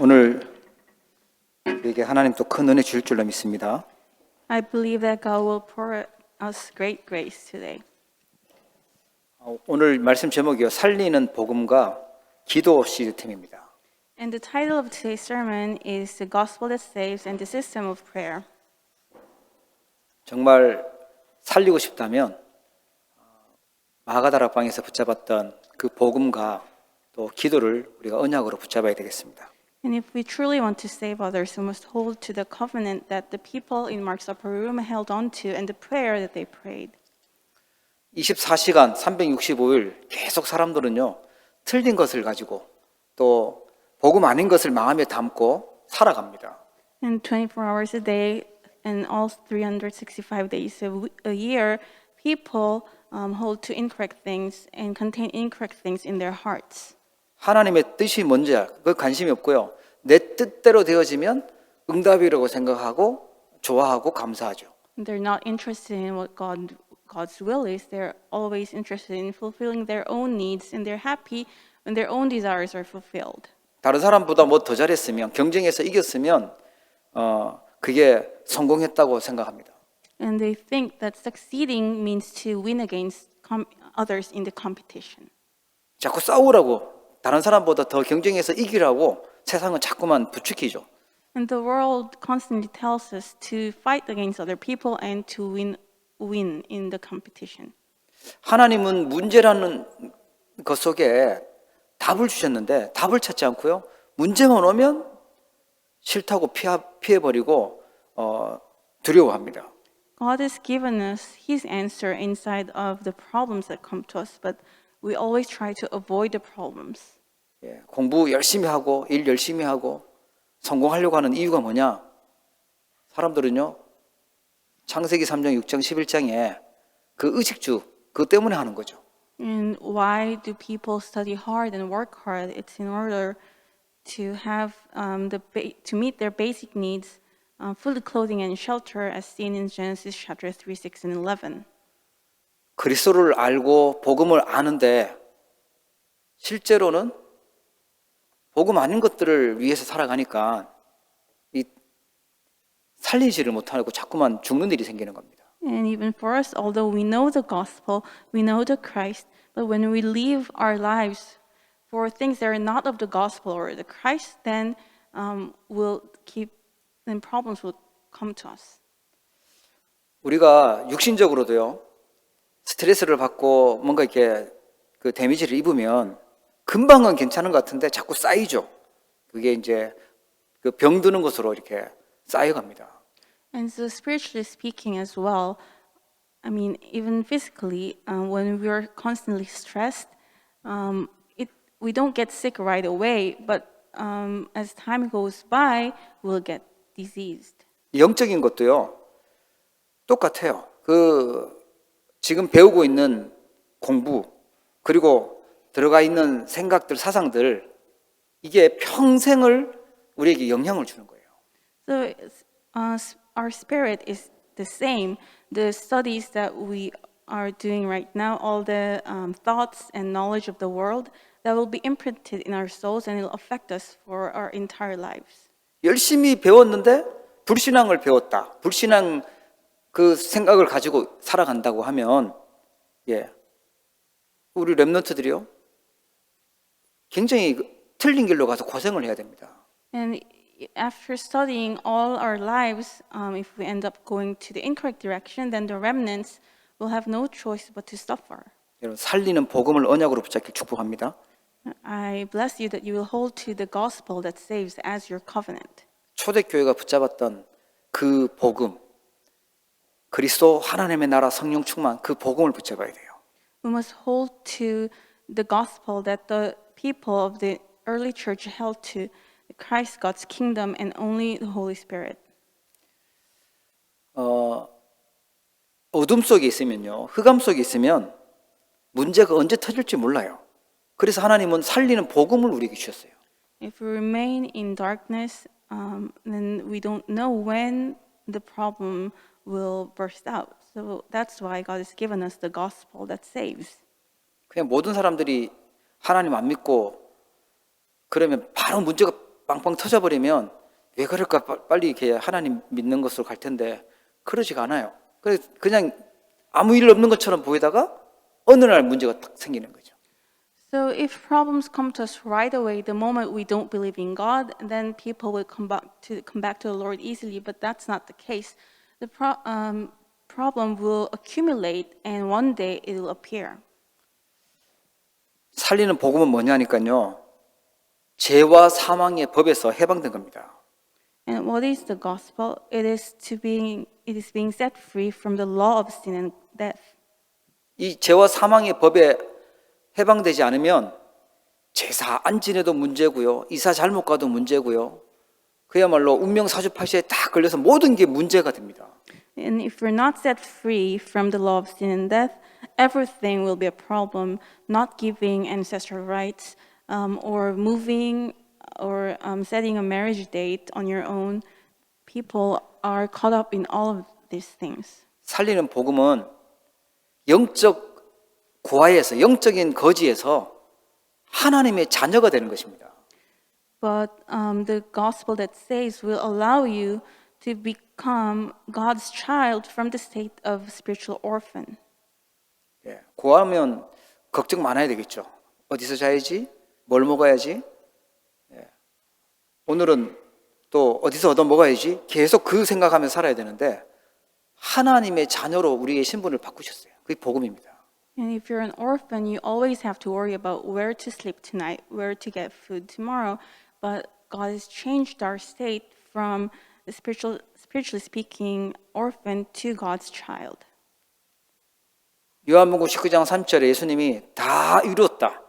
오늘 우리에게 하나님 또 큰 은혜 주실 줄로 믿습니다. I believe that God will pour us great grace today. 오늘 말씀 제목이요, 살리는 복음과 기도 시스템입니다. And the title of today's sermon is The Gospel That Saves and the System of Prayer. 정말 살리고 싶다면 마가다락방에서 붙잡았던 그 복음과 또 기도를 우리가 언약으로 붙잡아야 되겠습니다. And if we truly want to save others, we must hold to the covenant that the people in Mark's upper room held on to and the prayer that they prayed. 24시간 365일 계속 사람들은요, 틀린 것을 가지고 또 복음 아닌 것을 마음에 담고 살아갑니다. And 24 hours a day and all 365 days a year, people hold to incorrect things and contain incorrect things in their hearts. 하나님의 뜻이 뭔지 그 관심이 없고요. 내 뜻대로 되어지면 응답이라고 생각하고 좋아하고 감사하죠. They're not interested in what God's will is. They're always interested in fulfilling their own needs, and they're happy when their own desires are fulfilled. 다른 사람보다 뭐 더 잘했으면, 경쟁에서 이겼으면 그게 성공했다고 생각합니다. And they think that succeeding means to win against others in the competition. 자꾸 싸우라고, 다른 사람보다 더 경쟁해서 이기라고 세상은 자꾸만 부추기죠. And the world constantly tells us to fight against other people and to win in the competition. 하나님은 문제라는 것 속에 답을 주셨는데 답을 찾지 않고요, 문제만 오면 싫다고 피해버리고 두려워합니다. God has given us His answer inside of the problems that come to us, but we always try to avoid the problems. 공부 열심히 하고 일 열심히 하고 성공하려고 하는 이유가 뭐냐? 사람들은요, 창세기 3장, 6장, 11장에 그 의식주 그것 때문에 하는 거죠. And why do people study hard and work hard? It's in order to have to meet their basic needs, food, clothing, and shelter, as seen in Genesis chapter 3, 6, and 11. 그리스도를 알고 복음을 아는데 실제로는 복음 아닌 것들을 위해서 살아가니까 이 살리지를 못하고 자꾸만 죽는 일이 생기는 겁니다. And even for us, although we know the gospel, we know the Christ, but when we live our lives for things that are not of the gospel or the Christ, then then problems will come to us. 우리가 육신적으로도요, 스트레스를 받고 뭔가 이렇게 그 데미지를 입으면 금방은 괜찮은 것 같은데 자꾸 쌓이죠. 그게 이제 그 병드는 것으로 이렇게 쌓여갑니다. And so spiritually speaking as well, I mean, even physically, when we're constantly stressed, we don't get sick right away, but as time goes by, we'll get diseased. 영적인 것도요, 똑같아요. 지금 배우고 있는 공부, 그리고 들어가 있는 생각들, 사상들, 이게 평생을 우리에게 영향을 주는 거예요. So our spirit is the same. The studies that we are doing right now, all the thoughts and knowledge of the world, that will be imprinted in our souls and it will affect us for our entire lives. 열심히 배웠는데 불신앙을 배웠다. 불신앙 그 생각을 가지고 살아간다고 하면, 우리 렘넌트들이요, 굉장히 틀린 길로 가서 고생을 해야 됩니다. And after studying all our lives, if we end up going to the incorrect direction, then the remnants will have no choice but to suffer. 여러분, 살리는 복음을 언약으로 붙잡길 축복합니다. I bless you that you will hold to the gospel that saves as your covenant. 초대교회가 붙잡았던 그 복음, 그리스도 하나님의 나라 성령 충만, 그 복음을 붙잡아야 돼요. We must hold to the gospel that the people of the early church held to, Christ, God's kingdom, and only the Holy Spirit. 어둠 속에 있으면요, 흑암 속에 있으면 문제가 언제 터질지 몰라요. 그래서 하나님은 살리는 복음을 우리에게 주셨어요. If we remain in darkness, then we don't know when the problem will burst out. So that's why God has given us the gospel that saves. 그냥 모든 사람들이 하나님 안 믿고 그러면 바로 문제가 빵빵 터져버리면 왜 그럴까 빨리 이렇게 하나님 믿는 것으로 갈 텐데 그러지가 않아요. 그래서 그냥 아무 일 없는 것처럼 보이다가 어느 날 문제가 딱 생기는 거죠. So if problems come to us right away, the moment we don't believe in God, then people will come back to the Lord easily. But that's not the case. The problem will accumulate, and one day it will appear. 살리는 복음은 뭐냐니까요. 죄와 사망의 법에서 해방된 겁니다. And what is the gospel? It is being set free from the law of sin and death. 이 죄와 사망의 법에 해방되지 않으면 제사 안 지내도 문제고요. 이사 잘못 가도 문제고요. 그야말로 운명 사주팔시에 딱 걸려서 모든 게 문제가 됩니다. And if we're not set free from the law of sin and death, everything will be a problem. Not giving ancestral rights, or moving, or setting a marriage date on your own. People are caught up in all of these things. 살리는 복음은 영적 고아에서 영적인 거지에서 하나님의 자녀가 되는 것입니다. But the gospel that saves will allow you to become God's child from the state of spiritual orphan. 예, 고아면 걱정 많아야 되겠죠. 어디서 자야지? 뭘 먹어야지? 예, 오늘은 또 어디서 얻어 먹어야지? 계속 그 생각하면서 살아야 되는데 하나님의 자녀로 우리의 신분을 바꾸셨어요. 그게 복음입니다. And if you're an orphan, you always have to worry about where to sleep tonight, where to get food tomorrow. But God has changed our state from the spiritually speaking, orphan to God's child. 요한복음 19장 3절에 예수님이 다 이루었다.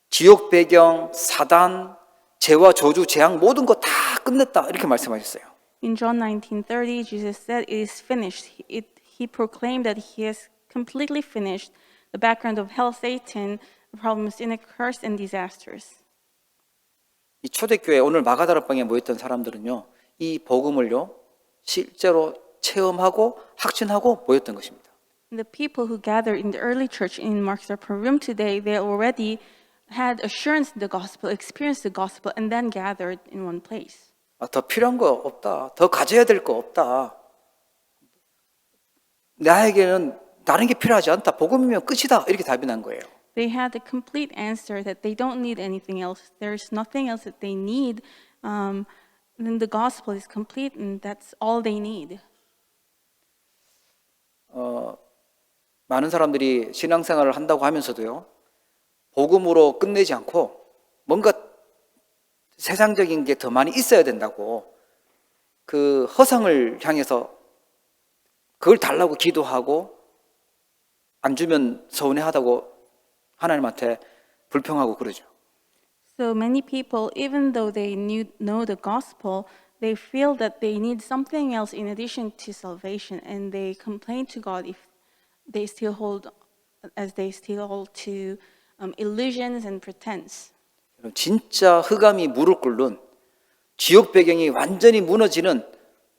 지옥 배경, 사단, 죄와 저주, 재앙 모든 거 다 끝냈다. 이렇게 말씀하셨어요. In John 19:30, Jesus said, "It is finished." He proclaimed that he has completely finished the background of hell, Satan, the problems, sin, curse, and disasters. 이 초대교회 오늘 마가다락방에 모였던 사람들은요, 이 복음을요 실제로 체험하고 확신하고 모였던 것입니다. And the people who gathered in the early church in Mark's upper room today, they already had assurance in the gospel, experienced the gospel, and then gathered in one place. 더 필요한 거 없다. 더 가져야 될 거 없다. 나에게는 다른 게 필요하지 않다. 복음이면 끝이다. 이렇게 답이 난 거예요. They had the complete answer that they don't need anything else. There's nothing else that they need. Then the gospel is complete, and that's all they need. 많은 사람들이 신앙생활을 한다고 하면서도요, 복음으로 끝내지 않고 뭔가 세상적인 게 더 많이 있어야 된다고 그 허상을 향해서 그걸 달라고 기도하고 안 주면 서운해하다고 하나님한테 불평하고 그러죠. So many people, even though they know the gospel, they feel that they need something else in addition to salvation, and they complain to God if they still hold to illusions and pretense. 진짜 흑암이 무릎 꿇는 지옥 배경이 완전히 무너지는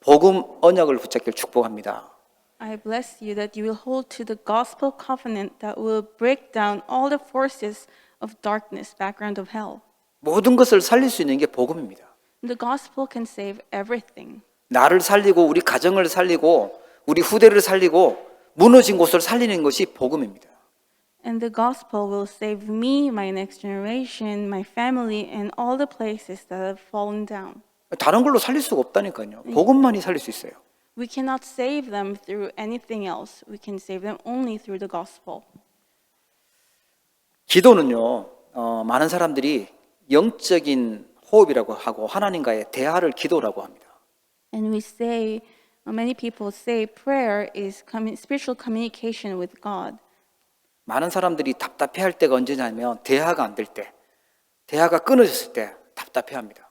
복음 언약을 붙잡기를 축복합니다. I bless you that you will hold to the gospel covenant that will break down all the forces of darkness, background of hell. 모든 것을 살릴 수 있는 게 복음입니다. The gospel can save everything. 나를 살리고 우리 가정을 살리고 우리 후대를 살리고 무너진 곳을 살리는 것이 복음입니다. And the gospel will save me, my next generation, my family, and all the places that have fallen down. 다른 걸로 살릴 수가 없다니까요. 복음만이 살릴 수 있어요. We cannot save them through anything else. We can save them only through the gospel. 기도는요, 많은 사람들이 영적인 호흡이라고 하고 하나님과의 대화를 기도라고 합니다. And many people say prayer is spiritual communication with God. 많은 사람들이 답답해할 때가 언제냐면 대화가 안 될 때, 대화가 끊어졌을 때 답답해합니다.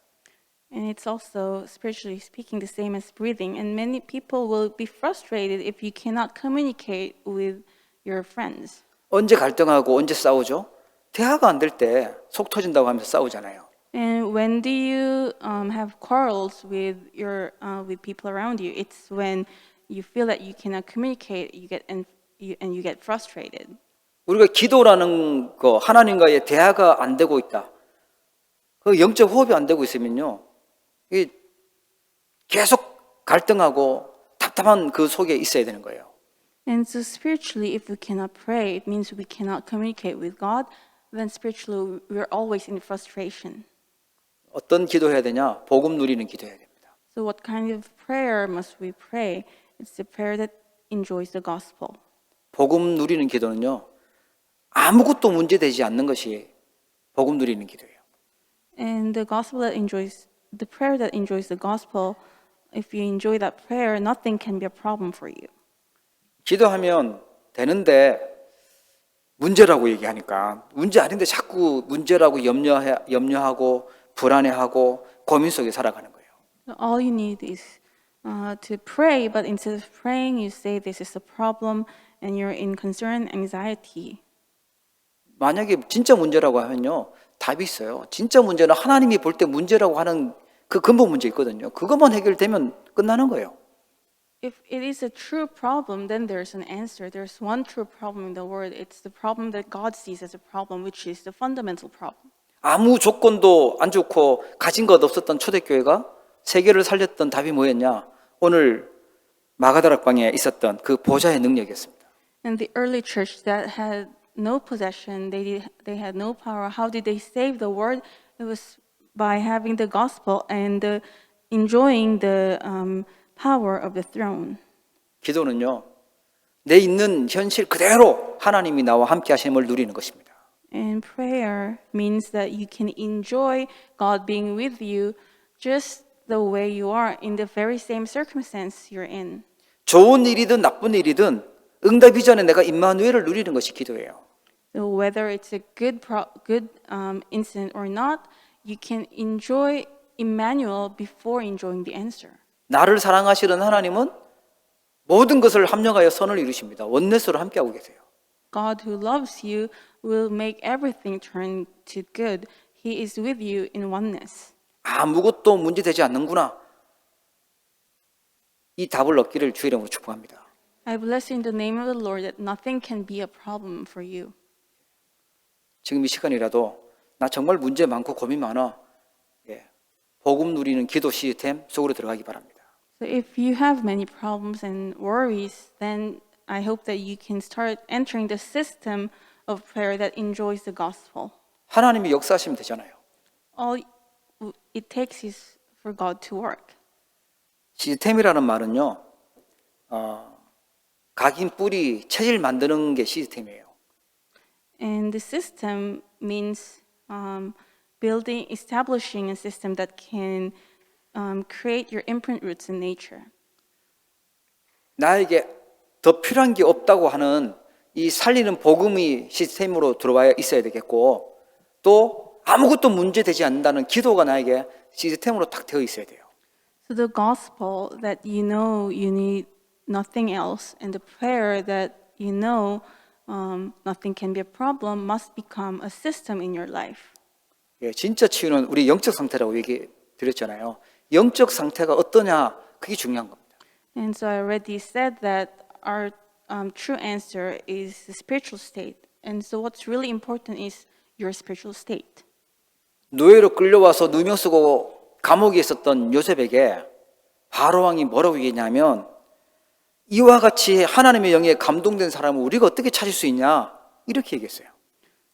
And it's also, spiritually speaking, the same as breathing. And many people will be frustrated if you cannot communicate with your friends. 언제 갈등하고 언제 싸우죠? 대화가 안 될 때 속 터진다고 하면서 싸우잖아요. And when do you have quarrels with with people around you? It's when you feel that you cannot communicate, and you get frustrated. 우리가 기도라는 거, 하나님과의 대화가 안 되고 있다. 그 영적 호흡이 안 되고 있으면요, 이 계속 갈등하고 답답한 그 속에 있어야 되는 거예요. And so spiritually, if we cannot pray, it means we cannot communicate with God. Then spiritually, we're always in frustration. 어떤 기도해야 되냐? 복음 누리는 기도해야 됩니다. So what kind of prayer must we pray? It's the prayer that enjoys the gospel. 복음 누리는 기도는요, 아무것도 문제되지 않는 것이 복음 누리는 기도예요. And the prayer that enjoys the gospel, if you enjoy that prayer, nothing can be a problem for you. 기도하면 되는데 문제라고 얘기하니까 문제 아닌데 자꾸 문제라고 염려하고 불안해하고 고민 속에 살아가는 거예요. So all you need is to pray, but instead of praying, you say this is a problem, and you're in concern, anxiety. 만약에 진짜 문제라고 하면요, 답이 있어요. 진짜 문제는 하나님이 볼 때 문제라고 하는 그 근본 문제 있거든요. 그것만 해결되면 끝나는 거예요. If it is a true problem, then there's an answer. There's one true problem in the world. It's the problem that God sees as a problem, which is the fundamental problem. 아무 조건도 안 좋고 가진 것 없었던 초대교회가 세계를 살렸던 답이 뭐였냐? 오늘 마가다락방에 있었던 그 보좌의 능력이었습니다. And the early church that had no possession, they had no power. How did they save the world? It was by having the gospel and enjoying the power of the throne. 기도는요, 내 있는 현실 그대로 하나님이 나와 함께 하심을 누리는 것입니다. And prayer means that you can enjoy God being with you just the way you are in the very same circumstance you're in. 좋은 일이든 나쁜 일이든 응답 이전에 내가 임마누엘을 누리는 것이 기도예요. So whether it's a good incident or not, you can enjoy Emmanuel before enjoying the answer. 나를 사랑하시는 하나님은 모든 것을 합력하여 선을 이루십니다. 원내스로 함께하고 계세요. God who loves you will make everything turn to good. He is with you in oneness. 아무것도 문제되지 않는구나. 이 답을 얻기를 주의 이름으로 축복합니다. I bless you in the name of the Lord that nothing can be a problem for you. 지금 이 시간이라도 나 정말 문제 많고 고민 많아. 복음 누리는 기도 시스템 속으로 들어가기 바랍니다. So if you have many problems and worries, then I hope that you can start entering the system of prayer that enjoys the gospel. 하나님이 역사하시면 되잖아요. All it takes is for God to work. 시스템이라는 말은요, 각인 뿌리 체질 만드는 게 시스템이에요. And the system means establishing a system that can create your imprint roots in nature. 나에게 더 필요한 게 없다고 하는 이 살리는 복음이 시스템으로 들어와 있어야 되겠고, 또 아무것도 문제되지 않는다는 기도가 나에게 시스템으로 딱 되어 있어야 돼요. So the gospel that you know you need nothing else, and the prayer that you know nothing can be a problem must become a system in your life. 진짜 치유는 우리 영적 상태라고 얘기 드렸잖아요. 영적 상태가 어떠냐, 그게 중요한 겁니다. And so I already said that our true answer is the spiritual state. And so what's really important is your spiritual state. 노예로 끌려와서 누명 쓰고 감옥에 있었던 요셉에게 바로왕이 뭐라고 얘기했냐면, 이와 같이 하나님의 영에 감동된 사람을 우리가 어떻게 찾을 수 있냐, 이렇게 얘기했어요.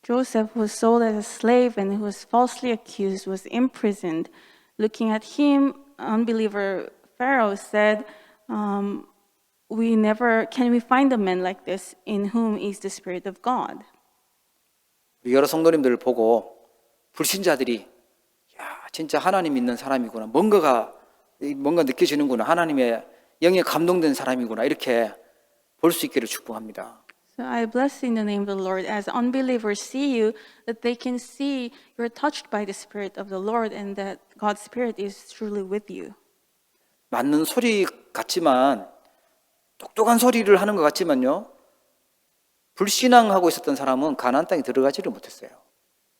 Joseph was sold as a slave and who was falsely accused was imprisoned. Looking at him, unbeliever Pharaoh said, can we find a man like this in whom is the Spirit of God? 여러 성도님들을 보고 불신자들이 진짜 하나님 믿는 사람이구나, 뭔가 느껴지는구나, 하나님의 영에 감동된 사람이구나, 이렇게 볼 수 있기를 축복합니다. So I bless in the name of the Lord as unbelievers see you, that they can see you're touched by the Spirit of the Lord and that God's Spirit is truly with you. 맞는 소리 같지만, 똑똑한 소리를 하는 것 같지만요, 불신앙하고 있었던 사람은 가나안 땅에 들어가지를 못했어요.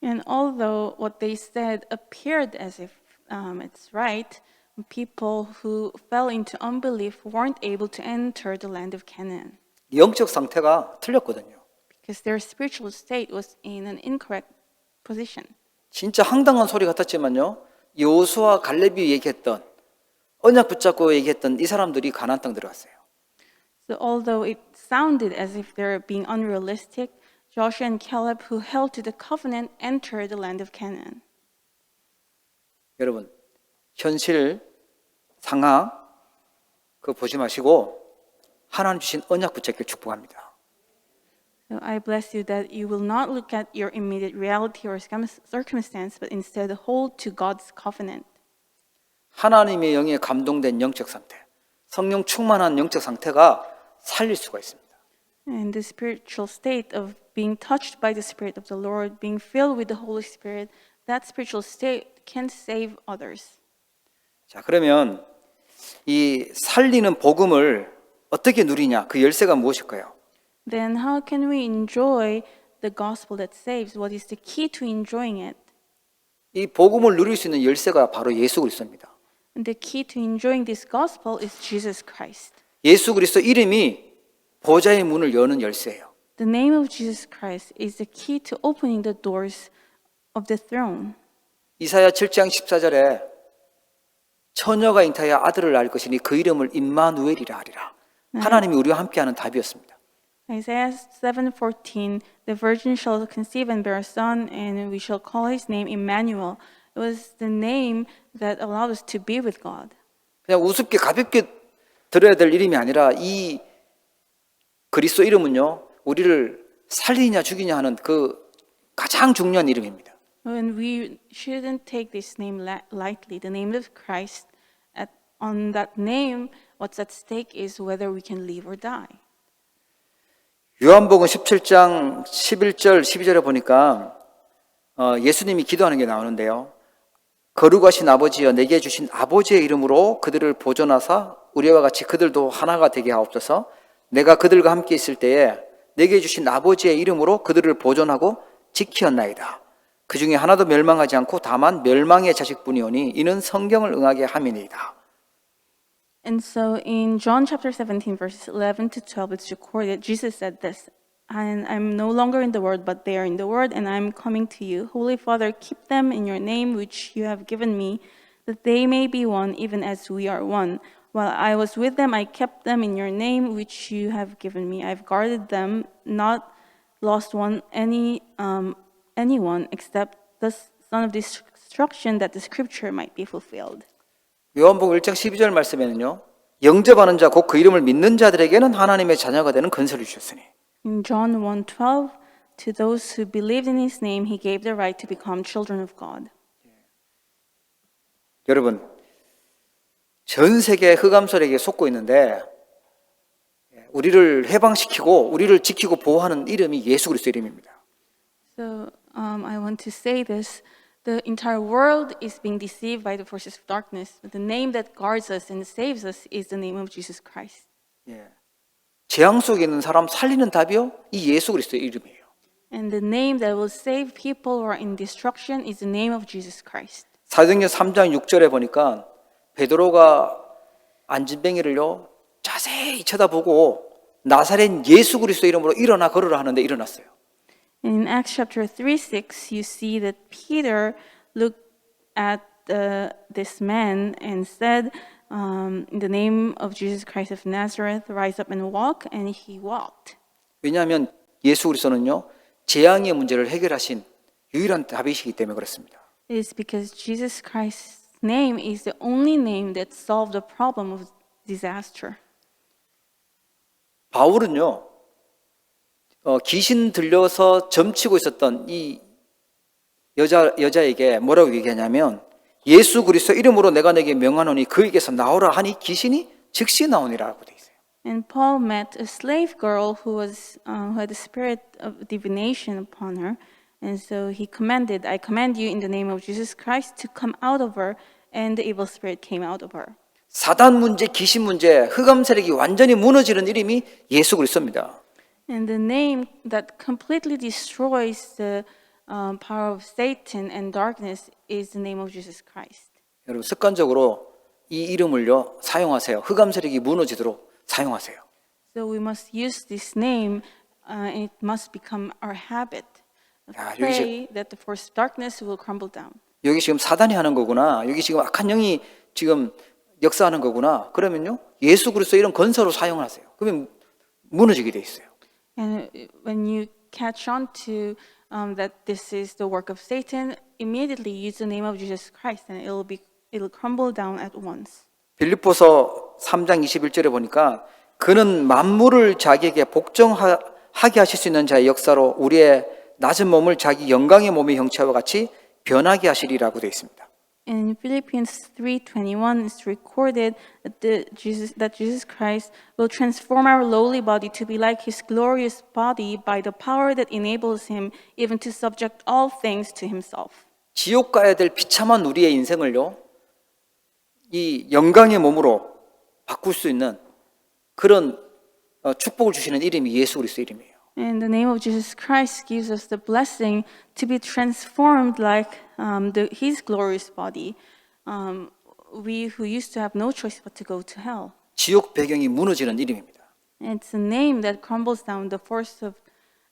And although what they said appeared as if it's right, people who fell into unbelief weren't able to enter the land of Canaan 영적 상태가 틀렸거든요. because their spiritual state was in an incorrect position. 진짜 황당한 소리 같았지만요. 여호수아 갈렙이 얘기했던 언약 붙잡고 얘기했던 이 사람들이 가나안 땅 들어갔어요. So although it sounded as if they're being unrealistic, Joshua and Caleb, who held to the covenant, entered the land of Canaan. 여러분, 현실 상황 그거 보지 마시고 하나님 주신 언약 붙잡기를 축복합니다. So I bless you that you will not look at your immediate reality or circumstance, but instead hold to God's covenant. 하나님의 영에 감동된 영적 상태, 성령 충만한 영적 상태가 살릴 수가 있습니다. And the spiritual state of being touched by the Spirit of the Lord, being filled with the Holy Spirit, that spiritual state can save others. 자, 그러면 이 살리는 복음을 어떻게 누리냐? 그 열쇠가 무엇일까요? Then how can we enjoy the gospel that saves? What is the key to enjoying it? 이 복음을 누릴 수 있는 열쇠가 바로 예수 그리스도입니다. And the key to enjoying this gospel is Jesus Christ. 예수 그리스도 이름이 보좌의 문을 여는 열쇠예요. The name of Jesus Christ is the key to opening the doors of the throne. 이사야 7장 14절에 처녀가 잉타하여 아들을 낳을 것이니 그 이름을 임마누엘이라 하리라. 하나님이 우리와 함께하는 답이었습니다. Isaiah 7:14, the virgin shall conceive and bear a son, and we shall call his name Emmanuel. It was the name that allowed us to be with God. 그냥 우습게 가볍게 들어야 될 이름이 아니라 이 그리스도 이름은요, 우리를 살리냐 죽이냐 하는 그 가장 중요한 이름입니다. And we shouldn't take this name lightly. The name of Christ, on that name, what's at stake is whether we can live or die. 요한복음 17장 11절 12절에 보니까 예수님이 기도하는 게 나오는데요. 거룩하신 아버지여 내게 주신 아버지의 이름으로 그들을 보존하사 우리와 같이 그들도 하나가 되게 하옵소서. 내가 그들과 함께 있을 때에 내게 주신 아버지의 이름으로 그들을 보존하고 지키었나이다. 그 중에 하나도 멸망하지 않고 다만 멸망의 자식뿐이오니 이는 성경을 응하게 함이니이다. And so in John chapter 17, verses 11 to 12, it's recorded, Jesus said this, and I'm no longer in the world, but they are in the world, and I'm coming to you. Holy Father, keep them in your name, which you have given me, that they may be one, even as we are one. While I was with them, I kept them in your name, which you have given me. I've guarded them, not lost anyone except the son of destruction, that the scripture might be fulfilled. 요한복음 1장 12절 말씀에는요. 영접하는 자 곧 그 이름을 믿는 자들에게는 하나님의 자녀가 되는 권세를 주셨으니. In John 1:12, to those who believed in his name, he gave the right to become children of God. 여러분, 전 세계 흑암설에게 속고 있는데 우리를 해방시키고 우리를 지키고 보호하는 이름이 예수 그리스도 이름입니다. So I want to say this. The entire world is being deceived by the forces of darkness. But the name that guards us and saves us is the name of Jesus Christ. 예. 재앙 속에 있는 사람 살리는 답이요? 이 예수 그리스도의 이름이에요. And the name that will save people who are in destruction is the name of Jesus Christ. 사도행전 3장 6절에 보니까 베드로가 안진뱅이를요 자세히 쳐다보고 나사렛 예수 그리스도 이름으로 일어나 걸으라 하는데 일어났어요. In Acts chapter 3:6, you see that Peter looked at this man and said, in the name of Jesus Christ of Nazareth, rise up and walk, and he walked. 왜냐하면 예수 그리스도는요 재앙의 문제를 해결하신 유일한 답이시기 때문에 그렇습니다. It is because Jesus Christ's name is the only name that solved the problem of disaster. 바울은요 귀신 들려서 점치고 있었던 이 여자에게 뭐라고 얘기하냐면 예수 그리스도 이름으로 내가 내게 명하노니 그에게서 나오라 하니 귀신이 즉시 나오니라고 돼 있어요. And Paul met a slave girl who had the spirit of divination upon her, and so he commanded, "I command you in the name of Jesus Christ to come out of her," and the evil spirit came out of her. 사단 문제, 귀신 문제, 흑암 세력이 완전히 무너지는 이름이 예수 그리스도입니다. And the name that completely destroys the power of Satan and darkness is the name of Jesus Christ. 여러분 습관적으로 이 이름을요 사용하세요. 흑암 세력이 무너지도록 사용하세요. So we must use this name, and it must become our habit 야, 여기 pray that the force of darkness will crumble down. 여기 지금 사단이 하는 거구나. 여기 지금 악한 영이 지금 역사하는 거구나. 그러면요, 예수 그리스도 이런 건설로 사용을 하세요. 그러면 무너지게 돼 있어요. And when you catch on to that this is the work of Satan, immediately use the name of Jesus Christ, and it'll crumble down at once. 빌립보서 3장 21절에 보니까 그는 만물을 자기에게 복종하게 하실 수 있는 자의 역사로 우리의 낮은 몸을 자기 영광의 몸의 형체와 같이 변하게 하시리라고 되어 있습니다. In Philippians 3:21, it's recorded that Jesus Christ will transform our lowly body to be like His glorious body by the power that enables Him even to subject all things to Himself. 지옥 가야 될 비참한 우리의 인생을요, 이 영광의 몸으로 바꿀 수 있는 그런 축복을 주시는 이름이 예수 그리스도 이름이에요. And the name of Jesus Christ gives us the blessing to be transformed like His glorious body. We who used to have no choice but to go to hell. 지옥 배경이 무너지는 이름입니다. And it's a name that crumbles down the force of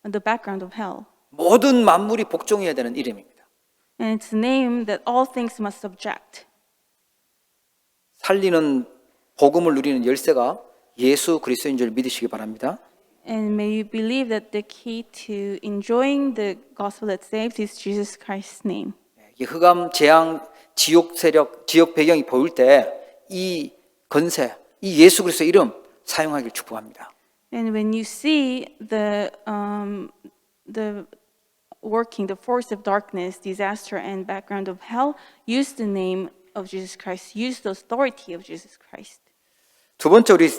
the background of hell. 모든 만물이 복종해야 되는 이름입니다. And it's a name that all things must subject. 살리는 복음을 누리는 열쇠가 예수 그리스도인 줄 믿으시기 바랍니다. And may you believe that the key to enjoying the gospel that saves is Jesus Christ's name. 이 흑암, 재앙, 지옥 세력, 지옥 배경이 보일 때 이 건세, 이 예수 그리스도 이름 사용하길 축복합니다. And when you see the working, the force of darkness, disaster, and background of hell, use the name of Jesus Christ. Use the authority of Jesus Christ. 두 번째 우리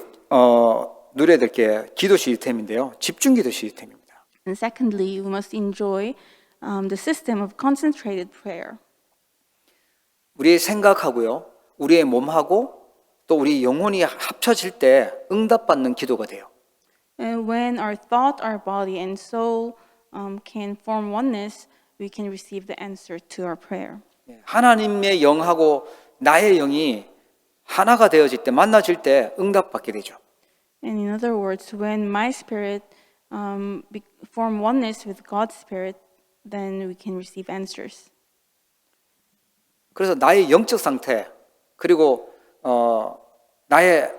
누려야 될 게 기도 시스템인데요. 집중 기도 시스템입니다. And secondly, we must enjoy the system of concentrated prayer. 우리의 생각하고요, 우리의 몸하고 또 우리 영혼이 합쳐질 때 응답받는 기도가 돼요. And when our thought, our body, and soul can form oneness, we can receive the answer to our prayer. 하나님의 영하고 나의 영이 하나가 되어질 때, 만나질 때 응답받게 되죠. And in other words, when my spirit form oneness with God's spirit, then we can receive answers. 그래서 나의 영적 상태, 그리고 나의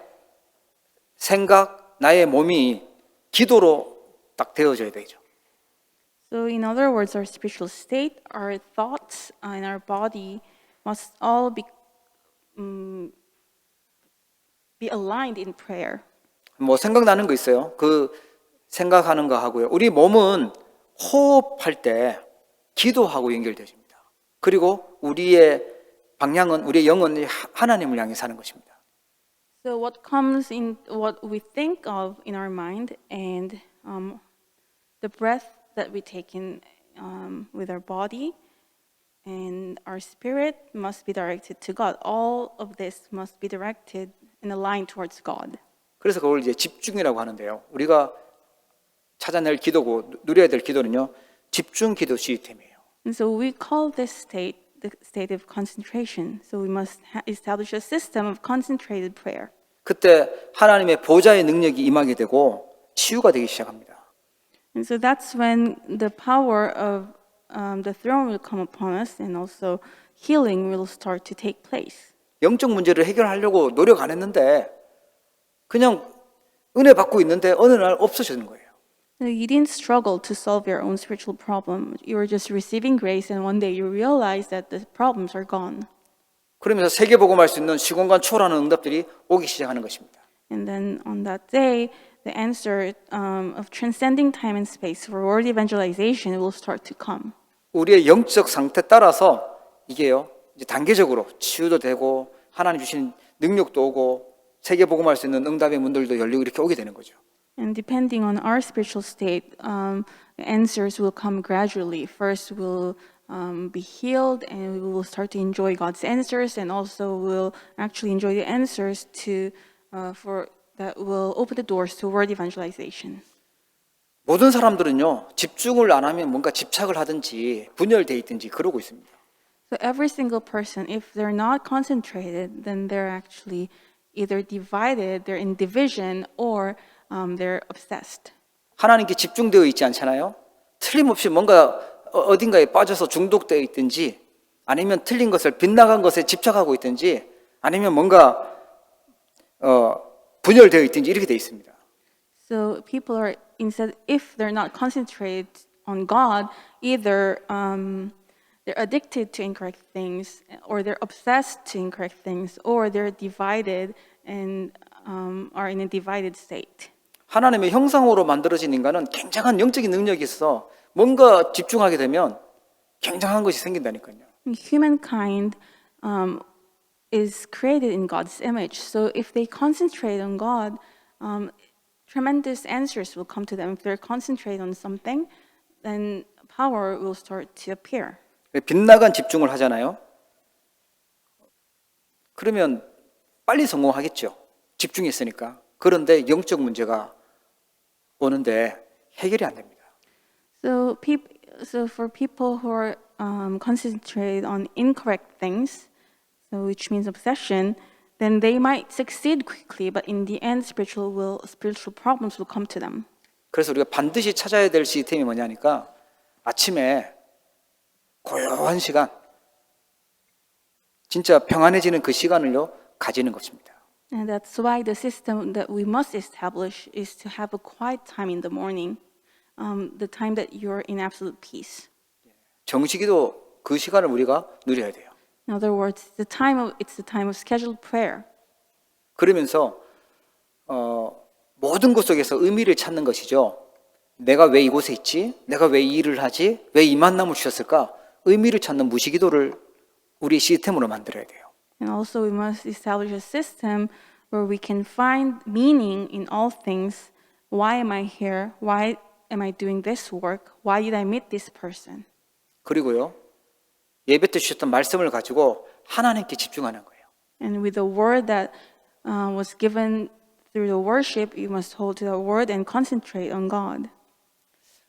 생각, 나의 몸이 기도로 딱 되어져야 되죠. So in other words, our spiritual state, our thoughts, and our body must all be aligned in prayer. 뭐 생각나는 거 있어요. 그 생각하는 거 하고요. 우리 몸은 호흡할 때 기도하고 연결되십니다. 그리고 우리의 방향은, 우리의 영은 하나님을 향해 사는 것입니다. So what comes in what we think of in our mind and the breath that we take in with our body and our spirit must be directed to God. All of this must be directed and aligned towards God. 그래서 그걸 이제 집중이라고 하는데요. 우리가 찾아낼 기도고 누려야 될 기도는요, 집중 기도 시스템이에요. And so we call this state the state of concentration. So we must establish a system of concentrated prayer. 그때 하나님의 보좌의 능력이 임하게 되고 치유가 되기 시작합니다. And so that's when the power of the throne will come upon us, and also healing will start to take place. 영적 문제를 해결하려고 노력 안 했는데 그냥 은혜 받고 있는데 어느 날 없어지는 거예요. You didn't struggle to solve your own spiritual problem. You were just receiving grace, and one day you realize that the problems are gone. 그러면서 세계복음할 수 있는 시공간 초월하는 응답들이 오기 시작하는 것입니다. And then on that day, the answer of transcending time and space for word evangelization will start to come. 우리의 영적 상태 따라서 이게요, 이제 단계적으로 치유도 되고 하나님 주신 능력도 오고 세계복음할 수 있는 응답의 문들도 열리고 이렇게 오게 되는 거죠. And depending on our spiritual state, answers will come gradually. First, we'll be healed, and we will start to enjoy God's answers, and also we'll actually enjoy the answers that will open the doors to word evangelization. 모든 사람들은요, 집중을 안 하면 뭔가 집착을 하든지 분열돼 있든지 그러고 있습니다. So every single person, if they're not concentrated, then they're actually either divided, they're in division, or they're obsessed. 하나님께 집중되어 있지 않잖아요. 틀림없이 뭔가 어딘가에 빠져서 중독되어 있든지 아니면 틀린 것을 빗나간 것에 집착하고 있든지 아니면 뭔가 분열되어 있든지 이렇게 되어 있습니다. So people are instead, if they're not concentrated on God, either they're addicted to incorrect things, or they're obsessed to incorrect things, or they're divided and are in a divided state. 하나님의 형상으로 만들어진 인간은 굉장한 영적인 능력이 있어 뭔가 집중하게 되면 굉장한 것이 생긴다니까요. Humankind is created in God's image. So if they concentrate on God, tremendous answers will come to them. If they're concentrated on something, then power will start to appear. 빗나간 집중을 하잖아요. 그러면 빨리 성공하겠죠. 집중했으니까. 그런데 영적 문제가 오는데 해결이 안 됩니다. So for people who are concentrated on incorrect things, so which means obsession, then they might succeed quickly, but in the end, spiritual problems will come to them. 그래서 우리가 반드시 찾아야 될 시스템이 뭐냐니까 아침에 고요한 시간, 진짜 평안해지는 그 시간을요 가지는 것입니다. And that's why the system that we must establish is to have a quiet time in the morning, the time that you're in absolute peace. 정식기도 그 시간을 우리가 누려야 돼요. In other words, it's the time of scheduled prayer. 그러면서 모든 것 속에서 의미를 찾는 것이죠. 내가 왜 이곳에 있지? 내가 왜 이 일을 하지? 왜 이 만남을 주셨을까? 의미를 찾는 무시기도를 우리 시스템으로 만들어야 돼요. And also we must establish a system where we can find meaning in all things. Why am I here? Why am I doing this work? Why did I meet this person? 그리고요. 예배 때 주셨던 말씀을 가지고 하나님께 집중하는 거예요. And with the word that was given through the worship, you must hold to the word and concentrate on God.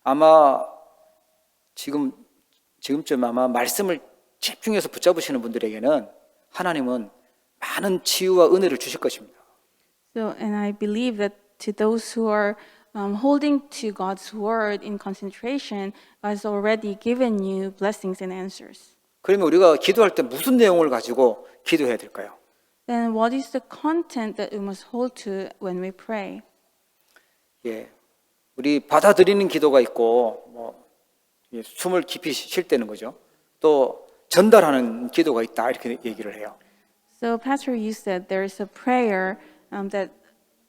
아마 지금쯤 아마 말씀을 집중해서 붙잡으시는 분들에게는 하나님은 많은 치유와 은혜를 주실 것입니다. So, and I believe that to those who are holding to God's word in concentration, God has already given you blessings and answers. 그러면 우리가 기도할 때 무슨 내용을 가지고 기도해야 될까요? Then what is the content that we must hold to when we pray? 예, 우리 받아들이는 기도가 있고 숨을 깊이 쉴 때는 거죠. 또 전달하는 기도가 있다 이렇게 얘기를 해요. So, Pastor, you said there is a prayer that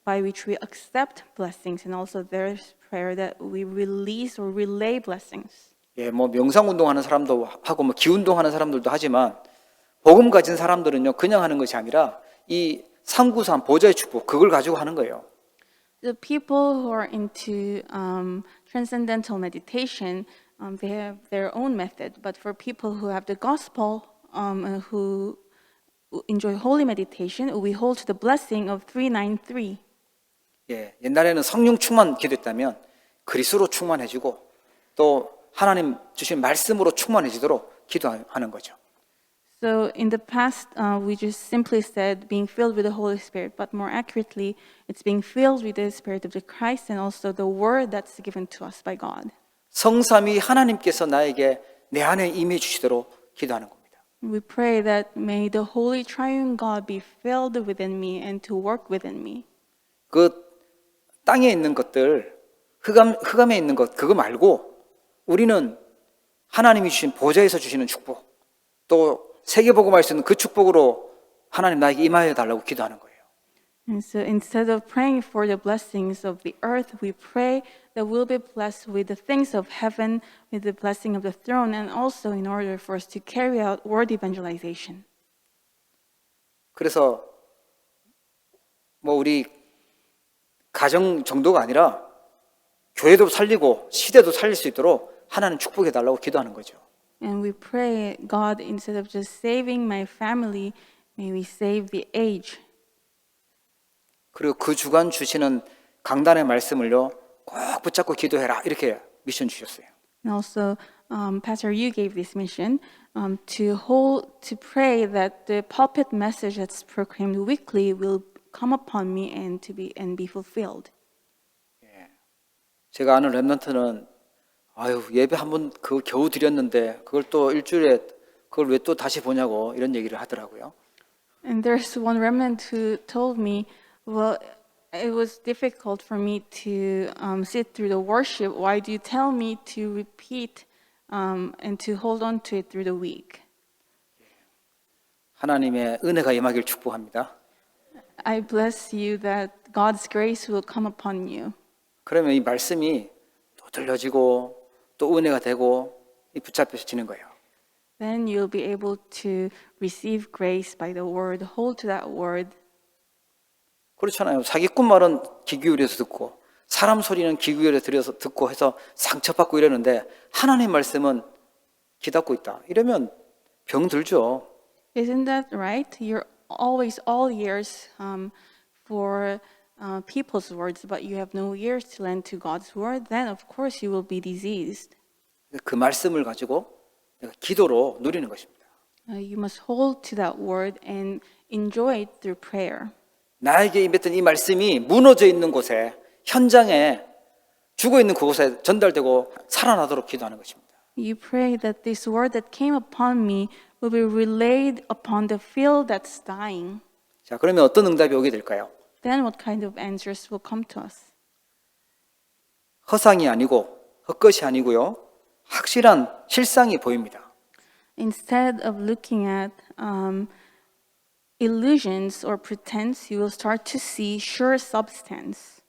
by which we accept blessings, and also there's prayer that we release or relay blessings. 예, 명상 운동하는 사람도 하고 기 운동하는 사람들도 하지만 복음 가진 사람들은요 그냥 하는 것이 아니라 이 상구산 보좌의 축복 그걸 가지고 하는 거예요. The people who are into transcendental meditation, they have their own method. But for people who have the gospel, who enjoy holy meditation, we hold to the blessing of 393. 예, 옛날에는 성령 충만 기도했다면 그리스도로 충만해지고 또 하나님 주신 말씀으로 충만해지도록 기도하는 거죠. So in the past, we just simply said being filled with the Holy Spirit, but more accurately, it's being filled with the Spirit of the Christ and also the word that's given to us by God. 성삼위 하나님께서 나에게 내 안에 임해 주시도록 기도하는 겁니다. We pray that may the Holy Triune God be filled within me and to work within me. 그 땅에 있는 것들, 흑암에 있는 것 그거 말고 우리는 하나님이 주신 보좌에서 주시는 축복, 또 세계복음할 수 있는 그 축복으로 하나님 나에게 임하여 달라고 기도하는 거예요. And so instead of praying for the blessings of the earth, we pray that we'll be blessed with the things of heaven, with the blessing of the throne, and also in order for us to carry out word evangelization. 그래서 우리 가정 정도가 아니라 교회도 살리고 시대도 살릴 수 있도록 하나님 축복해 달라고 기도하는 거죠. And we pray, God, instead of just saving my family, may we save the age. 그리고 그 주간 주시는 강단의 말씀을요 꼭 붙잡고 기도해라 이렇게 미션 주셨어요. And also, Pastor, you gave this mission to pray that the pulpit message that's proclaimed weekly will come upon me and be fulfilled. 제가 아는 렘넌트는 아유, 예배 한번 그걸 겨우 드렸는데 그걸 또 일주일에 그걸 왜 또 다시 보냐고 이런 얘기를 하더라고요. And there's one remnant who told me, well, it was difficult for me to sit through the worship. Why do you tell me to repeat and to hold on to it through the week? 하나님의 은혜가 임하길 축복합니다. I bless you that God's grace will come upon you. 그러면 이 말씀이 또 들려지고 또 은혜가 되고 이 붙잡혀지는 거예요. Then you'll be able to receive grace by the word. Hold to that word. 그렇잖아요. 사기꾼 말은 귀 기울여서 듣고 사람 소리는 귀 기울여 들여서 듣고 해서 상처받고 이러는데 하나님 말씀은 귀 닫고 있다. 이러면 병 들죠. Isn't that right? You're always all ears for people's words, but you have no ears to lend to God's word. Then, of course, you will be diseased. 그 말씀을 가지고 내가 기도로 누리는 것입니다. You must hold to that word and enjoy it through prayer. 나에게 임했던 이 말씀이 무너져 있는 곳에 현장에 죽어 있는 그곳에 전달되고 살아나도록 기도하는 것입니다. You pray that this word that came upon me will be relayed upon the field that's dying. 자, 그러면 어떤 응답이 오게 될까요? Then what kind of answers will come to us? 허상이 아니고 헛것이 아니고요. 확실한 실상이 보입니다. Instead of looking at illusions or pretense, you will start to see sure substance.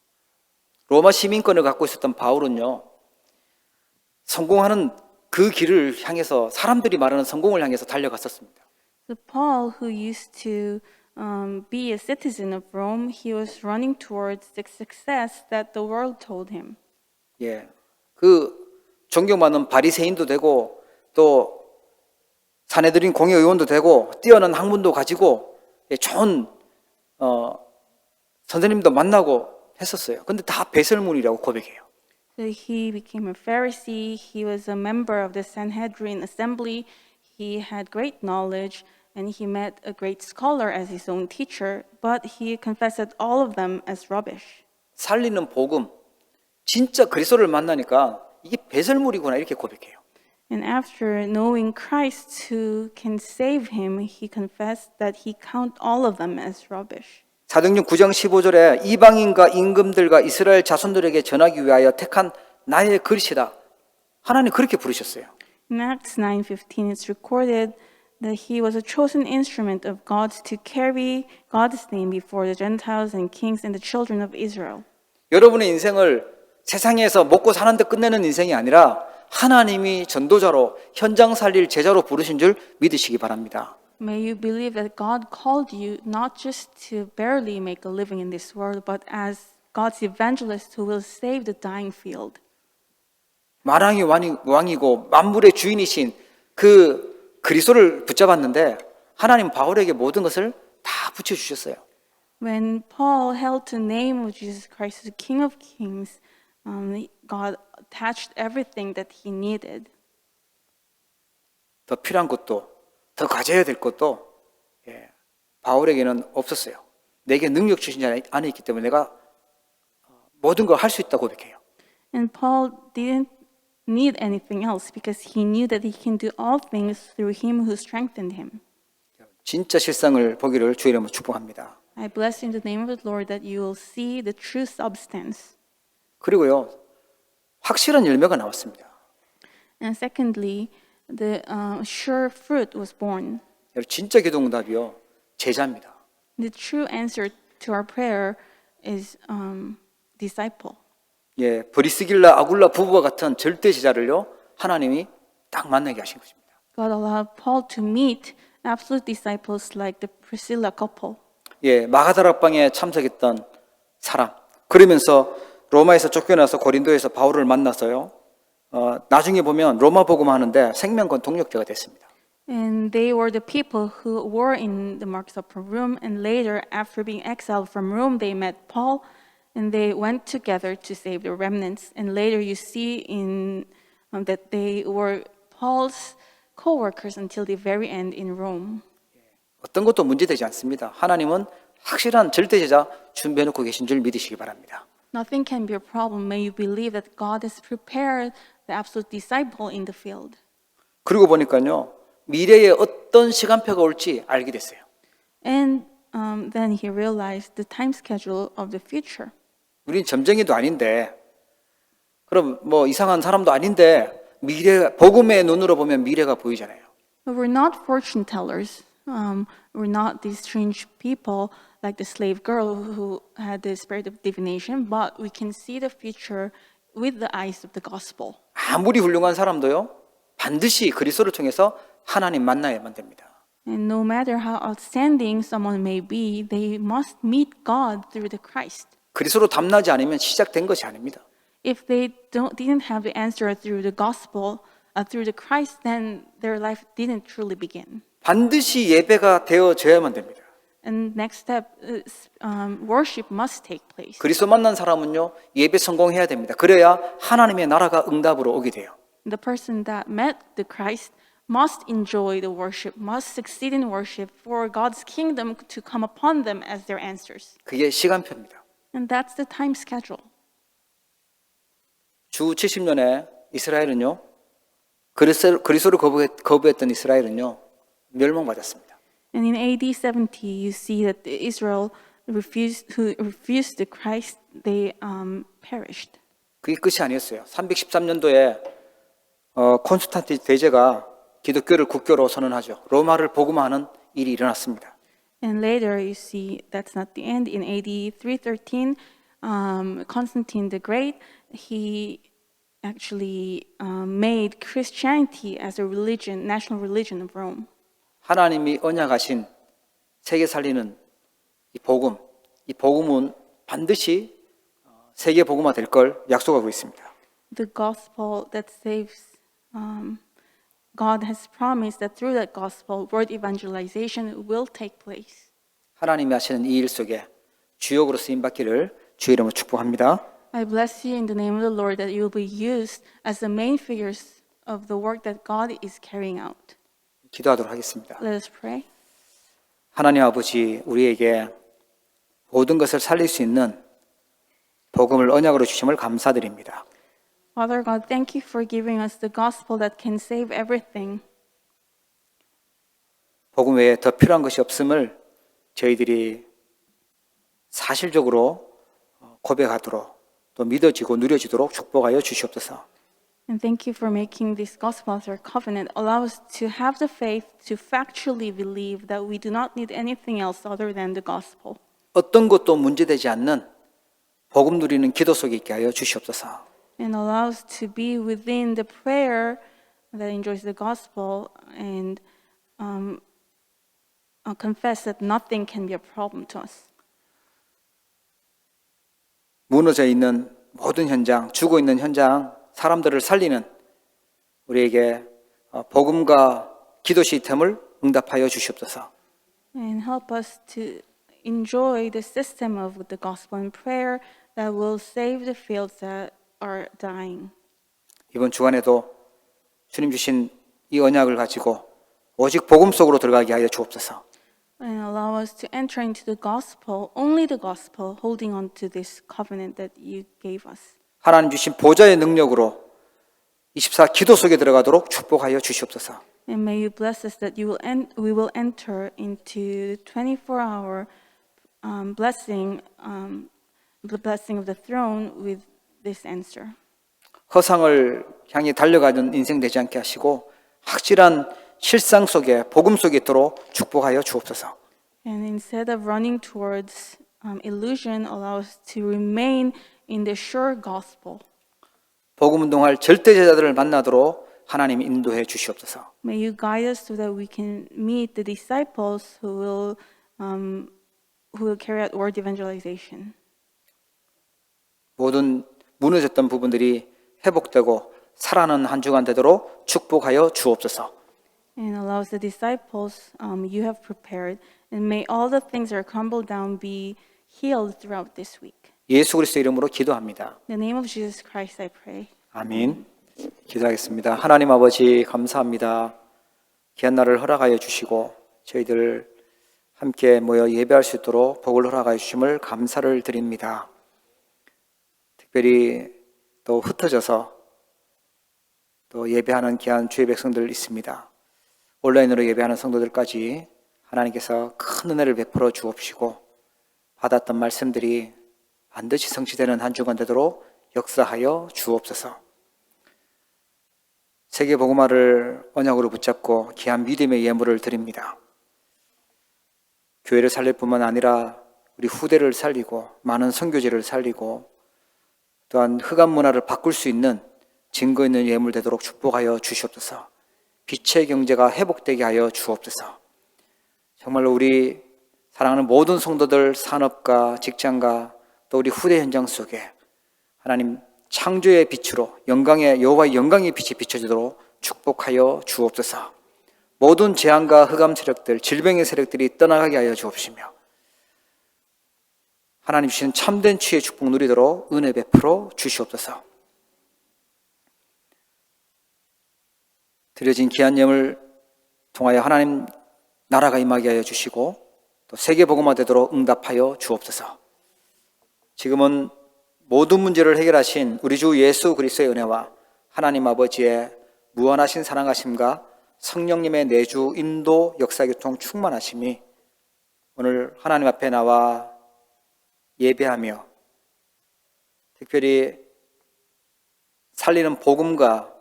로마 시민권을 갖고 있었던 바울은요. 성공하는 그 길을 향해서 사람들이 말하는 성공을 향해서 달려갔었습니다. So Paul, who used to be a citizen of Rome, he was running towards the success that the world told him. 예, 그 존경받는 바리새인도 되고 또 사내들인 공회의원도 되고 뛰어난 학문도 가지고 좋은 선생님도 만나고 했었어요. 근데 다 배설물이라고 고백해요. So he became a Pharisee. He was a member of the Sanhedrin assembly. He had great knowledge, and he met a great scholar as his own teacher, but he confessed all of them as rubbish. 살리는 복음, 진짜 그리스도를 만나니까 이게 배설물이구나 이렇게 고백해요. And after knowing Christ who can save him, he confessed that he count all of them as rubbish. 사도행전 9장 15절에 이방인과 임금들과 이스라엘 자손들에게 전하기 위하여 택한 나의 그릇이다. 하나님 그렇게 부르셨어요. In Acts 9:15, it's recorded that he was a chosen instrument of God to carry God's name before the Gentiles and kings and the children of Israel. 여러분의 인생을 세상에서 먹고 사는 데 끝내는 인생이 아니라 하나님이 전도자로 현장 살릴 제자로 부르신 줄 믿으시기 바랍니다. May you believe that God called you not just to barely make a living in this world, but as God's evangelist who will save the dying field. 만왕의 왕이고 만물의 주인이신 그 그리스도를 붙잡았는데 하나님 바울에게 모든 것을 다 붙여주셨어요. When Paul held the name of Jesus Christ as the King of Kings, God attached everything that he needed. 더 필요한 것도 더 가져야 될 것도 바울에게는 없었어요. 내게 능력 주신 자 안에 있기 때문에 내가 모든 걸 할 수 있다고 고백해요. And Paul didn't need anything else because he knew that he can do all things through him who strengthened him. 진짜 실상을 보기를 주의 이름으로 축복합니다. I bless you in the name of the Lord that you will see the true substance. 그리고요, 확실한 열매가 나왔습니다. And secondly, the sure fruit was born. 진짜 기도응답이요, 제자입니다. The true answer to our prayer is disciple. 예, 브리스길라 아굴라 부부와 같은 절대 제자를요, 하나님이 딱 만나게 하신 것입니다. God allowed Paul to meet absolute disciples like the Priscilla couple. 예, 마가다락방에 참석했던 사람. 그러면서 로마에서 쫓겨나서 고린도에서 바울을 만나서요. 나중에 보면 로마 복음 하는데 생명권 동력자가 됐습니다. And they were the people who were in the Mark's upper room. And later, after being exiled from Rome, they met Paul, and they went together to save the remnants. And later, you see in that they were Paul's co-workers until the very end in Rome. 어떤 것도 문제되지 않습니다. 하나님은 확실한 절대 제자 준비해놓고 계신 줄 믿으시기 바랍니다. Nothing can be a problem. May you believe that God has prepared the absolute disciple in the field. 그러고 보니까요, 미래에 어떤 시간표가 올지 알게 됐어요. And then he realized the time schedule of the future. 우린 점쟁이도 아닌데, 그럼 뭐 이상한 사람도 아닌데, 복음의 눈으로 보면 미래가 보이잖아요. But we're not fortune tellers. We're not these strange people like the slave girl who had the spirit of divination, but we can see the future with the eyes of the gospel. 아무리 훌륭한 사람도요, 반드시 그리스도를 통해서 하나님 만나야만 됩니다. And no matter how outstanding someone may be, they must meet God through the Christ. 그리스도로 담나지 않으면 시작된 것이 아닙니다. If they didn't have the answer through the gospel, through the Christ, then their life didn't truly begin. 반드시 예배가 되어져야만 됩니다. And next step is worship must take place. 그리스도 만난 사람은요, 예배 성공해야 됩니다. 그래야 하나님의 나라가 응답으로 오게 돼요. The person that met the Christ must enjoy the worship, must succeed in worship for God's kingdom to come upon them as their answers. 그게 시간표입니다. And that's the time schedule. 주 70년에 이스라엘은요, 그리스도를 거부했던 이스라엘은요, 멸망받았습니다. And in AD 70, you see that the Israel who refused the Christ, they perished. 그게 끝이 아니었어요. 313년도에 콘스탄틴 대제가 기독교를 국교로 선언하죠. 로마를 복음화하는 일이 일어났습니다. And later, you see that's not the end. In AD 313, Constantine the Great, he actually made Christianity as a religion, national religion of Rome. 하나님이 언약하신 세계 살리는 이 복음은 반드시 세계 복음화 될 걸 약속하고 있습니다. The gospel that saves, God has promised that through that gospel, world evangelization will take place. 하나님이 하시는 이 일 속에 주역으로 쓰임 받기를 주의 이름으로 축복합니다. I bless you in the name of the Lord that you will be used as the main figures of the work that God is carrying out. 기도하도록 하겠습니다. Let us pray. 하나님 아버지, 우리에게 모든 것을 살릴 수 있는 복음을 언약으로 주심을 감사드립니다. Father God, thank you for giving us the gospel that can save everything. 복음 외에 더 필요한 것이 없음을 저희들이 사실적으로 고백하도록 또 믿어지고 누려지도록 축복하여 주시옵소서. And thank you for making this gospel as our covenant. Allow us to have the faith to factually believe that we do not need anything else other than the gospel. 어떤 것도 문제되지 않는 복음 누리는 기도 속에 있게 하여 주시옵소서. And allow us to be within the prayer that enjoys the gospel and confess that nothing can be a problem to us. 무너져 있는 모든 현장, 죽어 있는 현장, 사람들을 살리는 우리에게 복음과 기도 시스템을 응답하여 주시옵소서. And help us to enjoy the system of the gospel and prayer that will save the fields that are dying. 이번 주간에도 주님 주신 이 언약을 가지고 오직 복음 속으로 들어가게 하여 주옵소서. And allow us to enter into the gospel, only the gospel, holding on to this covenant that you gave us. 하나님 주신 보좌의 능력으로 24 기도 속에 들어가도록 축복하여 주시옵소서. And may you bless us that we will enter into the 24-hour blessing, the blessing of the throne with this answer. 허상을 향해 달려가는 인생 되지 않게 하시고 확실한 실상 속에 복음 속에 있도록 축복하여 주옵소서. And instead of running towards illusion, allow us to remain in the sure gospel. 복음 운동할 절대 제자들을 만나도록 하나님이 인도해 주시옵소서. May you guide us so that we can meet the disciples who will carry out word evangelization. 모든 무너졌던 부분들이 회복되고 살아나는 한 주간 되도록 축복하여 주옵소서. And allows the disciples you have prepared, and may all the things that are crumbled down be healed throughout this week. 예수 그리스도 이름으로 기도합니다. In the name of Jesus Christ, I pray. 아멘. 기도하겠습니다. 하나님 아버지 감사합니다. 귀한 날을 허락하여 주시고 저희들 함께 모여 예배할 수 있도록 복을 허락하여 주심을 감사를 드립니다. 특별히 또 흩어져서 또 예배하는 귀한 주의 백성들 있습니다. 온라인으로 예배하는 성도들까지 하나님께서 큰 은혜를 베풀어 주옵시고 받았던 말씀들이 반드시 성취되는 한 주간 되도록 역사하여 주옵소서. 세계 복음화를 언약으로 붙잡고 귀한 믿음의 예물을 드립니다. 교회를 살릴 뿐만 아니라 우리 후대를 살리고 많은 선교지를 살리고 또한 흑암 문화를 바꿀 수 있는 증거 있는 예물 되도록 축복하여 주시옵소서. 빛의 경제가 회복되게 하여 주옵소서. 정말로 우리 사랑하는 모든 성도들 산업과 직장과 또 우리 후대 현장 속에 하나님 창조의 빛으로 영광의 여호와의 영광의 빛이 비춰지도록 축복하여 주옵소서. 모든 재앙과 흑암 세력들, 질병의 세력들이 떠나가게 하여 주옵시며 하나님 주시는 참된 치유의 축복 누리도록 은혜 베풀어 주시옵소서. 드려진 귀한 예물 통하여 하나님 나라가 임하게 하여 주시고 또 세계 복음화 되도록 응답하여 주옵소서. 지금은 모든 문제를 해결하신 우리 주 예수 그리스도의 은혜와 하나님 아버지의 무한하신 사랑하심과 성령님의 내주 인도 역사교통 충만하심이 오늘 하나님 앞에 나와 예배하며 특별히 살리는 복음과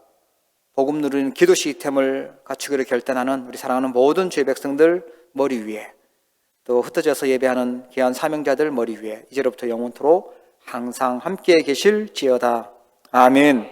복음 누리는 기도 시스템을 갖추기로 결단하는 우리 사랑하는 모든 주의 백성들 머리 위에 또 흩어져서 예배하는 귀한 사명자들 머리 위에 이제로부터 영원토록 항상 함께 계실지어다. 아멘.